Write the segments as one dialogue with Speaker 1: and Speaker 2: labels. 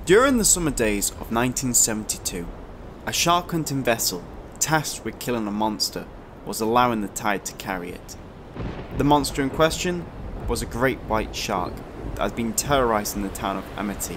Speaker 1: During the summer days of 1972, a shark hunting vessel tasked with killing a monster was allowing the tide to carry it. The monster in question was a great white shark that had been terrorising the town of Amity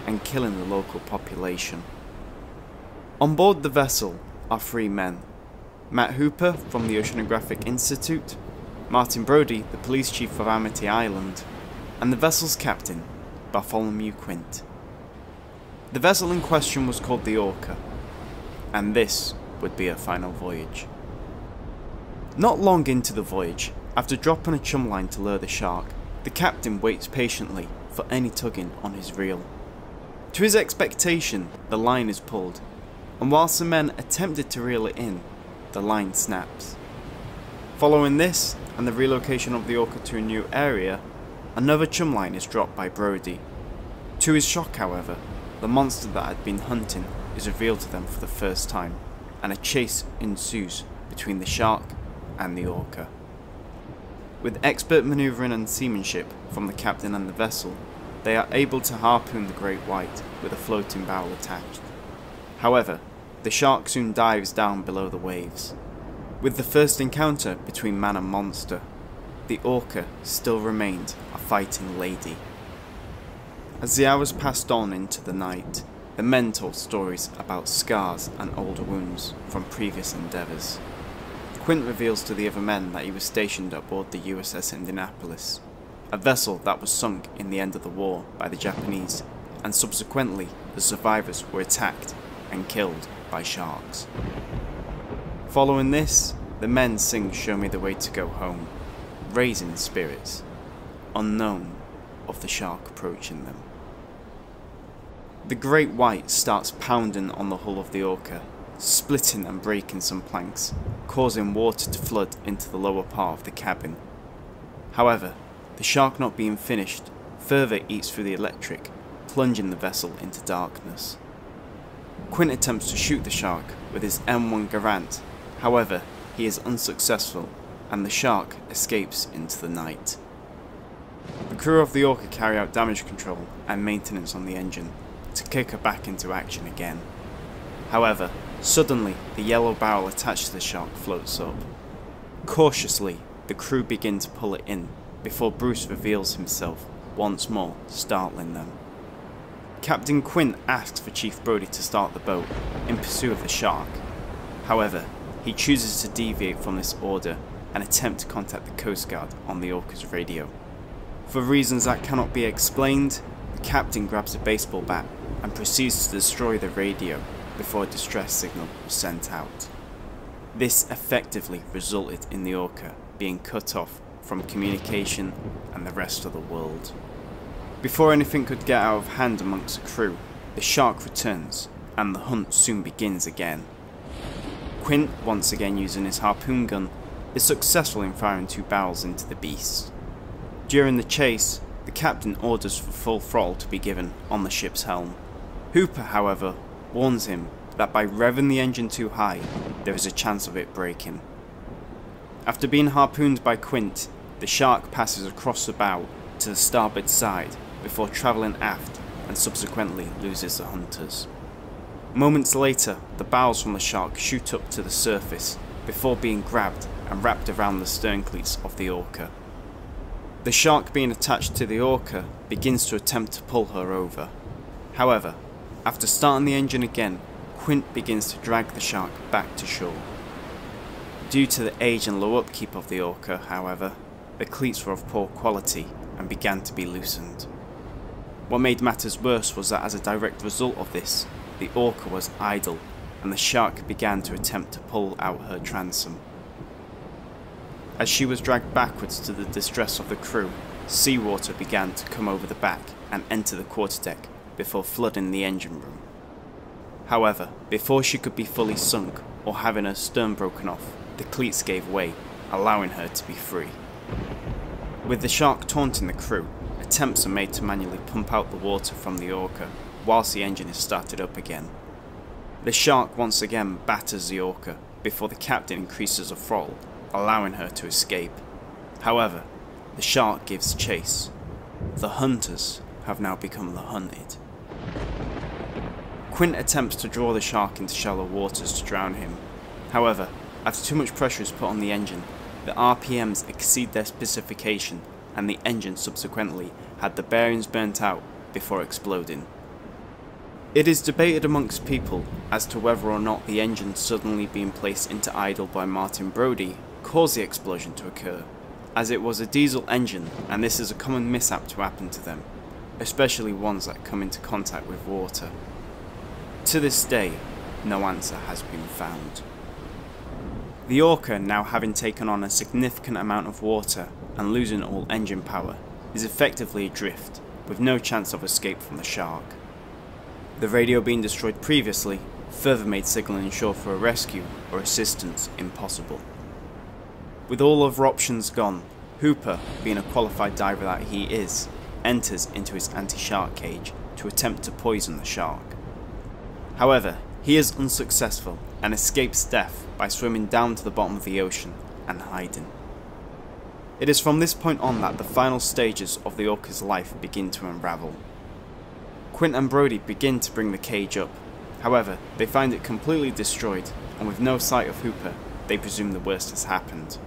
Speaker 1: and killing the local population. On board the vessel are three men: Matt Hooper from the Oceanographic Institute, Martin Brody, the police chief of Amity Island, and the vessel's captain, Bartholomew Quint. The vessel in question was called the Orca, and this would be her final voyage. Not long into the voyage, after dropping a chum line to lure the shark, the captain waits patiently for any tugging on his reel. To his expectation, the line is pulled, and whilst the men attempted to reel it in, the line snaps. Following this, and the relocation of the Orca to a new area, another chum line is dropped by Brody. To his shock, however, the monster that had been hunting is revealed to them for the first time, and a chase ensues between the shark and the Orca. With expert manoeuvring and seamanship from the captain and the vessel, they are able to harpoon the great white with a floating barrel attached. However, the shark soon dives down below the waves. With the first encounter between man and monster, the Orca still remained a fighting lady. As the hours passed on into the night, the men told stories about scars and old wounds from previous endeavours. Quint reveals to the other men that he was stationed aboard the USS Indianapolis, a vessel that was sunk in the end of the war by the Japanese, and subsequently the survivors were attacked and killed by sharks. Following this, the men sing "Show Me the Way to Go Home," raising spirits, unknown of the shark approaching them. The great white starts pounding on the hull of the Orca, splitting and breaking some planks, causing water to flood into the lower part of the cabin. However, the shark not being finished, further eats through the electric, plunging the vessel into darkness. Quint attempts to shoot the shark with his M1 Garand, however, he is unsuccessful, and the shark escapes into the night. The crew of the Orca carry out damage control and maintenance on the engine to kick her back into action again. However, suddenly the yellow barrel attached to the shark floats up. Cautiously, the crew begin to pull it in before Bruce reveals himself, once more startling them. Captain Quint asks for Chief Brody to start the boat in pursuit of the shark. However, he chooses to deviate from this order and attempt to contact the Coast Guard on the Orca's radio. For reasons that cannot be explained, the captain grabs a baseball bat and proceeds to destroy the radio before a distress signal was sent out. This effectively resulted in the Orca being cut off from communication and the rest of the world. Before anything could get out of hand amongst the crew, the shark returns and the hunt soon begins again. Quint, once again using his harpoon gun, is successful in firing 2 barrels into the beast. During the chase, the captain orders for full throttle to be given on the ship's helm. Hooper, however, warns him that by revving the engine too high, there is a chance of it breaking. After being harpooned by Quint, the shark passes across the bow to the starboard side before travelling aft and subsequently loses the hunters. Moments later, the barrels from the shark shoot up to the surface before being grabbed and wrapped around the stern cleats of the Orca. The shark being attached to the Orca begins to attempt to pull her over. However, after starting the engine again, Quint begins to drag the shark back to shore. Due to the age and low upkeep of the Orca, however, the cleats were of poor quality and began to be loosened. What made matters worse was that as a direct result of this, the Orca was idle and the shark began to attempt to pull out her transom. As she was dragged backwards to the distress of the crew, seawater began to come over the back and enter the quarterdeck before flooding the engine room. However, before she could be fully sunk or having her stern broken off, the cleats gave way, allowing her to be free. With the shark taunting the crew, attempts are made to manually pump out the water from the Orca whilst the engine is started up again. The shark once again batters the Orca before the captain increases the throttle, allowing her to escape. However, the shark gives chase. The hunters have now become the hunted. Quint attempts to draw the shark into shallow waters to drown him. However, after too much pressure is put on the engine, the RPMs exceed their specification and the engine subsequently had the bearings burnt out before exploding. It is debated amongst people as to whether or not the engine suddenly being placed into idle by Martin Brody caused the explosion to occur, as it was a diesel engine and this is a common mishap to happen to them, especially ones that come into contact with water. To this day, no answer has been found. The Orca, now having taken on a significant amount of water and losing all engine power, is effectively adrift, with no chance of escape from the shark. The radio being destroyed previously further made signalling shore for a rescue or assistance impossible. With all other options gone, Hooper, being a qualified diver that he is, enters into his anti-shark cage to attempt to poison the shark. However, he is unsuccessful and escapes death by swimming down to the bottom of the ocean and hiding. It is from this point on that the final stages of the Orca's life begin to unravel. Quint and Brody begin to bring the cage up, however they find it completely destroyed and with no sight of Hooper they presume the worst has happened.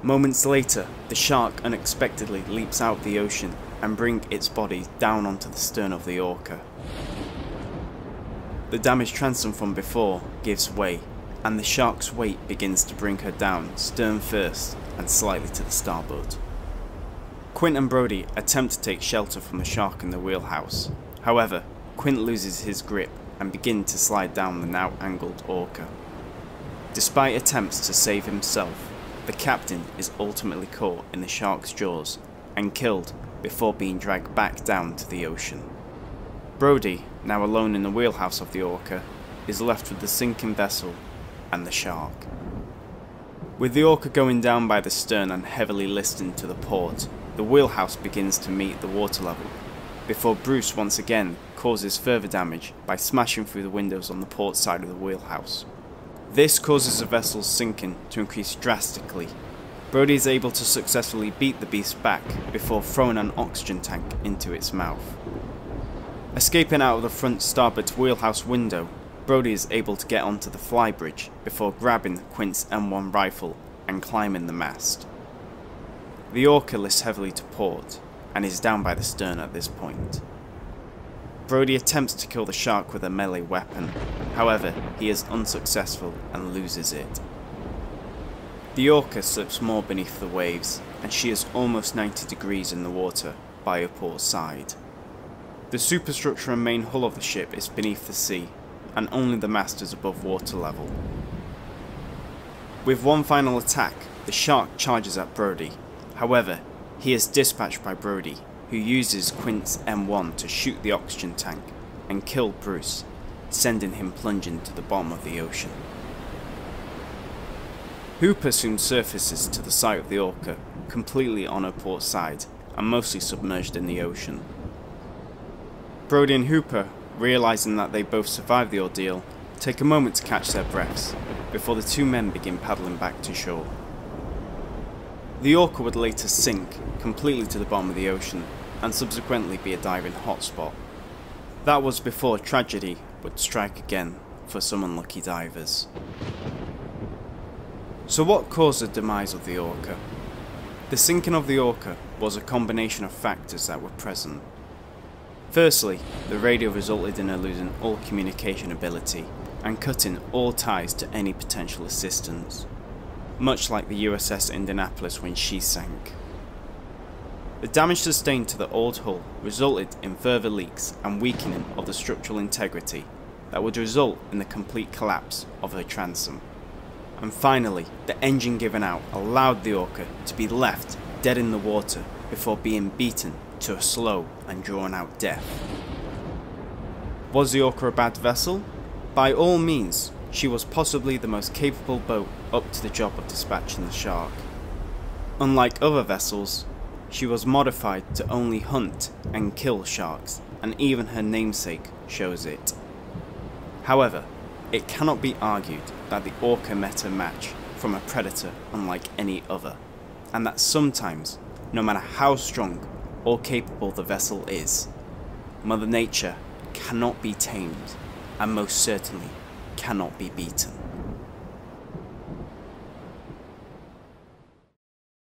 Speaker 1: Moments later, the shark unexpectedly leaps out of the ocean and brings its body down onto the stern of the Orca. The damaged transom from before gives way, and the shark's weight begins to bring her down stern first and slightly to the starboard. Quint and Brody attempt to take shelter from the shark in the wheelhouse. However, Quint loses his grip and begins to slide down the now angled Orca. Despite attempts to save himself, the captain is ultimately caught in the shark's jaws and killed before being dragged back down to the ocean. Brody, now alone in the wheelhouse of the Orca, is left with the sinking vessel and the shark. With the Orca going down by the stern and heavily listing to the port, the wheelhouse begins to meet the water level, before Bruce once again causes further damage by smashing through the windows on the port side of the wheelhouse. This causes the vessel's sinking to increase drastically. Brody is able to successfully beat the beast back before throwing an oxygen tank into its mouth. Escaping out of the front starboard wheelhouse window, Brody is able to get onto the flybridge before grabbing Quint's M1 rifle and climbing the mast. The Orca lists heavily to port and is down by the stern at this point. Brody attempts to kill the shark with a melee weapon, however he is unsuccessful and loses it. The Orca slips more beneath the waves and she is almost 90 degrees in the water by her port side. The superstructure and main hull of the ship is beneath the sea and only the mast is above water level. With one final attack, the shark charges at Brody. However, he is dispatched by Brody, who uses Quint's M1 to shoot the oxygen tank and kill Bruce, sending him plunging to the bottom of the ocean. Hooper soon surfaces to the side of the Orca, completely on her port side and mostly submerged in the ocean. Brody and Hooper, realizing that they both survived the ordeal, take a moment to catch their breaths, before the two men begin paddling back to shore. The Orca would later sink completely to the bottom of the ocean and subsequently be a diving hotspot. That was before tragedy would strike again for some unlucky divers. So what caused the demise of the Orca? The sinking of the Orca was a combination of factors that were present. Firstly, the radio resulted in her losing all communication ability and cutting all ties to any potential assistance, much like the USS Indianapolis when she sank. The damage sustained to the old hull resulted in further leaks and weakening of the structural integrity that would result in the complete collapse of her transom. And finally, the engine giving out allowed the Orca to be left dead in the water before being beaten to a slow and drawn out death. Was the Orca a bad vessel? By all means, she was possibly the most capable boat up to the job of dispatching the shark. Unlike other vessels, she was modified to only hunt and kill sharks, and even her namesake shows it. However, it cannot be argued that the Orca met her match from a predator unlike any other, and that sometimes, no matter how strong or capable the vessel is, Mother Nature cannot be tamed, and most certainly cannot be beaten.